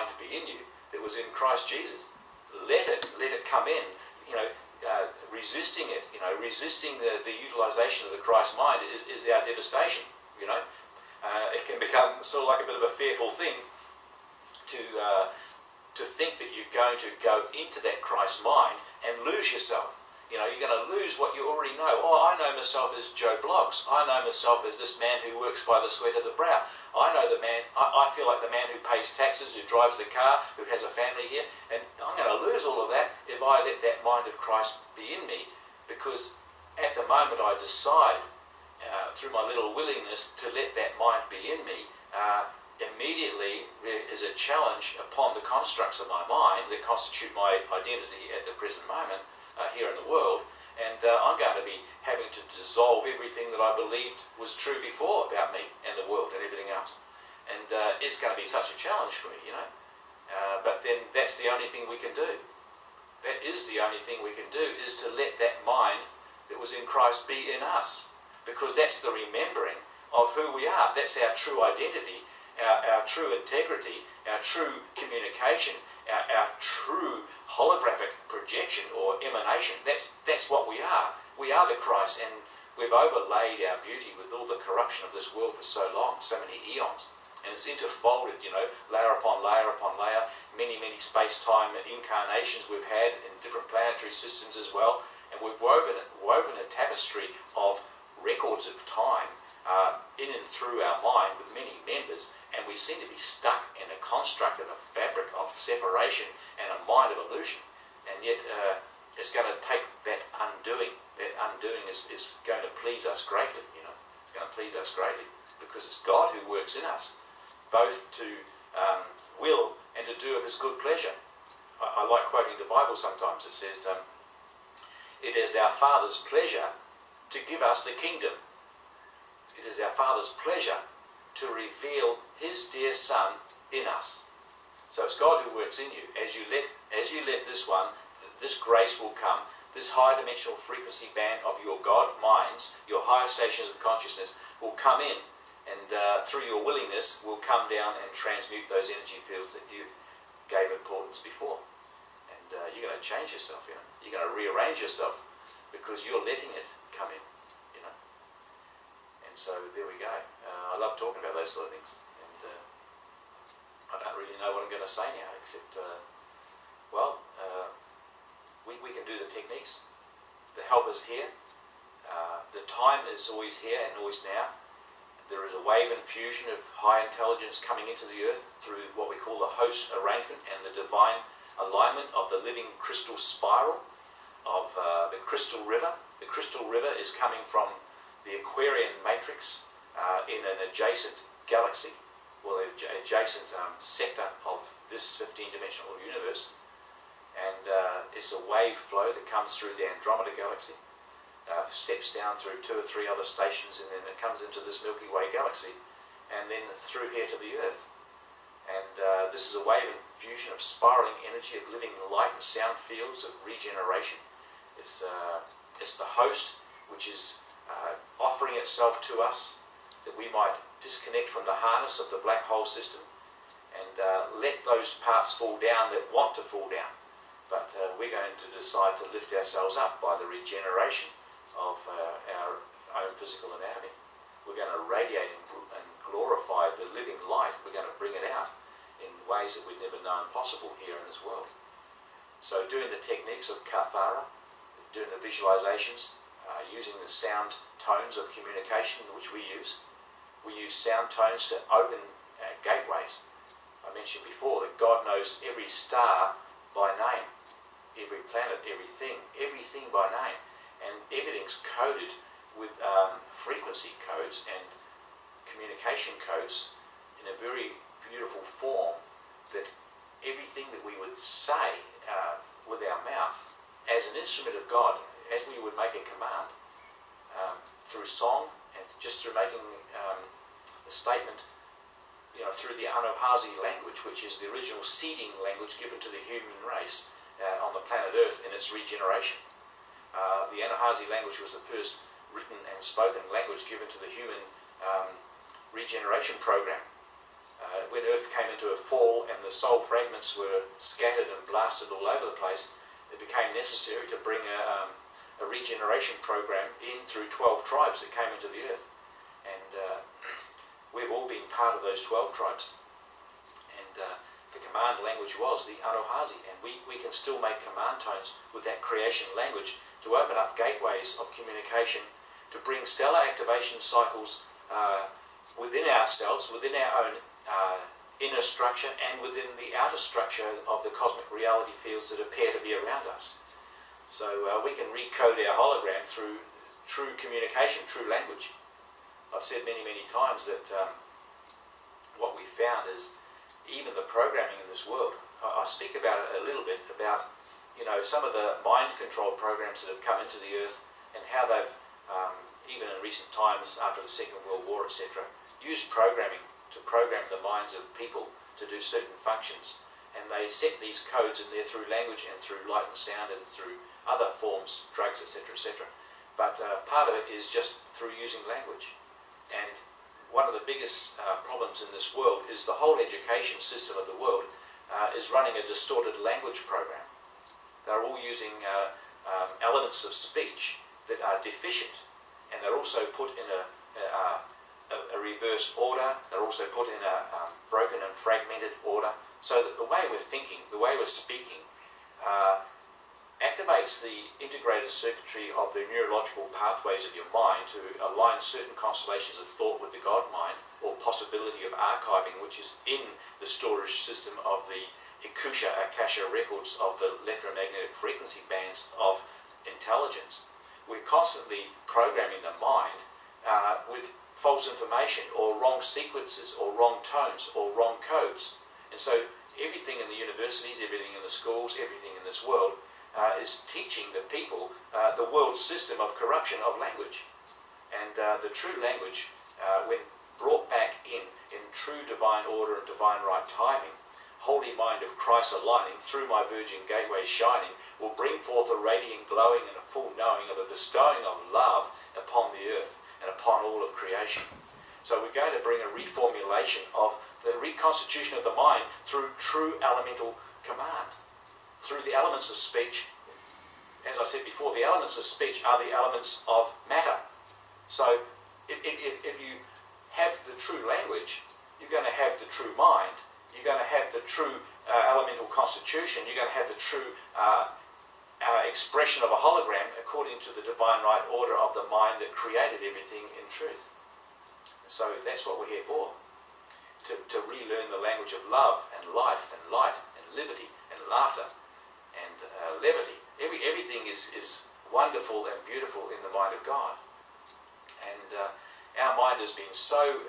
mind be in you that was in Christ Jesus. Let it come in. Resisting it, resisting the utilization of the Christ mind is our devastation. It can become sort of like a bit of a fearful thing to think that you're going to go into that Christ mind and lose yourself. You're going to lose what you already know. Oh, I know myself as Joe Bloggs. I know myself as this man who works by the sweat of the brow. I know the man, I feel like the man who pays taxes, who drives the car, who has a family here. And I'm going to lose all of that if I let that mind of Christ be in me, because at the moment I decide, through my little willingness, to let that mind be in me, immediately there is a challenge upon the constructs of my mind that constitute my identity at the present moment here in the world, and I'm going to be having to dissolve everything that I believed was true before about me and the world and everything else, and it's going to be such a challenge for me, but then that's the only thing we can do. That is the only thing we can do, is to let that mind that was in Christ be in us, because that's the remembering of who we are. That's our true identity, our true integrity, our true communication, our true holographic projection or emanation. That's what we are. We are the Christ, and we've overlaid our beauty with all the corruption of this world for so long, so many eons. And it's interfolded, layer upon layer upon layer, many space-time incarnations we've had in different planetary systems as well, and we've woven a tapestry of records of time in and through our mind with many members, and we seem to be stuck in a construct of a fabric of separation and a mind of illusion. And yet it's going to take that undoing. That undoing is going to please us greatly. It's going to please us greatly, because it's God who works in us, both to will and to do of his good pleasure. I like quoting the Bible sometimes. It says, it is our Father's pleasure to give us the kingdom. It is our Father's pleasure to reveal his dear Son in us. So it's God who works in you. As you let this one, this grace will come, this higher dimensional frequency band of your God minds, your higher stations of consciousness will come in, and through your willingness will come down and transmute those energy fields that you gave importance before. And you're going to change yourself, You're going to rearrange yourself, because you're letting it come in, And so there we go. I love talking about those sort of things, and I don't really know what I'm going to say now, except, we can do the techniques. The help is here. The time is always here and always now. There is a wave infusion of high intelligence coming into the earth through what we call the host arrangement and the divine alignment of the living crystal spiral of the crystal river. The crystal river is coming from the Aquarian matrix in an adjacent galaxy, adjacent sector of this 15-dimensional universe, and it's a wave flow that comes through the Andromeda galaxy, steps down through 2 or 3 other stations, and then it comes into this Milky Way galaxy, and then through here to the Earth. And this is a wave infusion of spiraling energy of living light and sound fields of regeneration. It's the host which is offering itself to us, that we might disconnect from the harness of the black hole system and let those parts fall down that want to fall down. But we're going to decide to lift ourselves up by the regeneration of our own physical anatomy. We're going to radiate and glorify the living light. We're going to bring it out in ways that we've never known possible here in this world. So doing the techniques of Kathara, doing the visualizations, using the sound tones of communication which we use. We use sound tones to open gateways. I mentioned before that God knows every star by name, every planet, everything by name, and everything's coded with frequency codes and communication codes in a very beautiful form, that everything that we would say with our mouth as an instrument of God, as we would make a command through song and just through making a statement, through the Anuhasi language, which is the original seeding language given to the human race on the planet Earth in its regeneration. The Anuhasi language was the first written and spoken language given to the human regeneration program when Earth came into a fall and the soul fragments were scattered and blasted all over the place, it became necessary to bring a regeneration program in through 12 tribes that came into the Earth. And we've all been part of those 12 tribes. And the command language was the Anuhasi, and we can still make command tones with that creation language to open up gateways of communication, to bring stellar activation cycles within ourselves, within our own inner structure, and within the outer structure of the cosmic reality fields that appear to be around us. So we can recode our hologram through true communication, true language. I've said many, many times that what we found is even the programming in this world. I speak about it a little bit, about some of the mind control programs that have come into the Earth, and how they've, even in recent times after the Second World War, etc., used programming to program the minds of people to do certain functions. And they set these codes in there through language and through light and sound and through other forms, drugs, etc., etc. But part of it is just through using language. And one of the biggest problems in this world is the whole education system of the world is running a distorted language program. They're all using elements of speech that are deficient, and they're also put in a reverse order. They're also put in a broken and fragmented order, so that the way we're thinking, the way we're speaking, activates the integrated circuitry of the neurological pathways of your mind to align certain constellations of thought with the God mind, or possibility of archiving, which is in the storage system of the Akasha records of the electromagnetic frequency bands of intelligence. We're constantly programming the mind with false information, or wrong sequences, or wrong tones, or wrong codes. And so everything in the universities, everything in the schools, everything in this world is teaching the people the world system of corruption of language. And the true language, when brought back in true divine order and divine right timing, holy mind of Christ aligning through my virgin gateway shining, will bring forth a radiant glowing and a full knowing of a bestowing of love upon the earth and upon all of creation. So we're going to bring a reformulation of the reconstitution of the mind through true elemental command, through the elements of speech. As I said before, the elements of speech are the elements of matter. So if you have the true language, you're going to have the true mind, you're going to have the true elemental constitution, you're going to have the true expression of a hologram according to the divine right order of the mind that created everything in truth. So that's what we're here for, to relearn the language of love and life and light and liberty and laughter and levity. Everything is wonderful and beautiful in the mind of God. And our mind has been so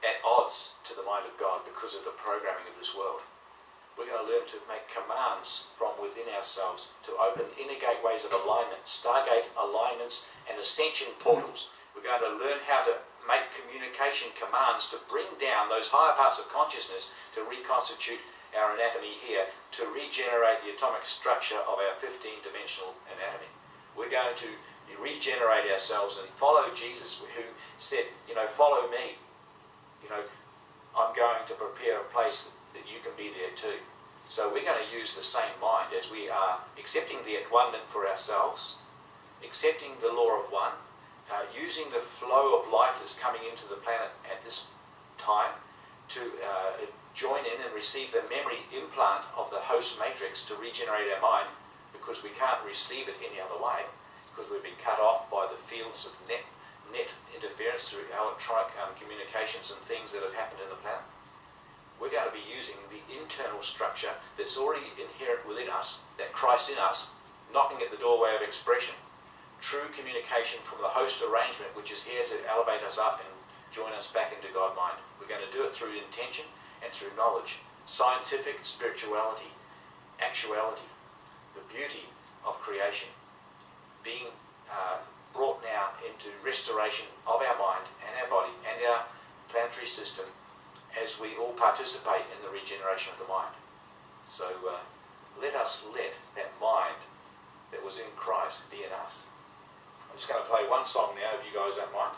at odds to the mind of God because of the programming of this world. We're going to learn to make commands from within ourselves to open inner gateways of alignment, stargate alignments and ascension portals. We're going to learn how to make communication commands to bring down those higher parts of consciousness, to reconstitute our anatomy here, to regenerate the atomic structure of our 15-dimensional anatomy. We're going to regenerate ourselves and follow Jesus, who said, follow me. I'm going to prepare a place that you can be there too. So we're going to use the same mind as we are accepting the at-one-ment for ourselves, accepting the law of one, using the flow of life that's coming into the planet at this time to join in and receive the memory implant of the host matrix to regenerate our mind, because we can't receive it any other way, because we've been cut off by the fields of net interference through electronic communications and things that have happened in the planet. We're going to be using the internal structure that's already inherent within us, that Christ in us, knocking at the doorway of expression. True communication from the host arrangement, which is here to elevate us up and join us back into God mind. We're going to do it through intention and through knowledge, scientific spirituality, actuality, the beauty of creation, being brought now into restoration of our mind and our body and our planetary system as we all participate in the regeneration of the mind. So let us let that mind that was in Christ be in us. I'm just going to play one song now, if you guys don't mind.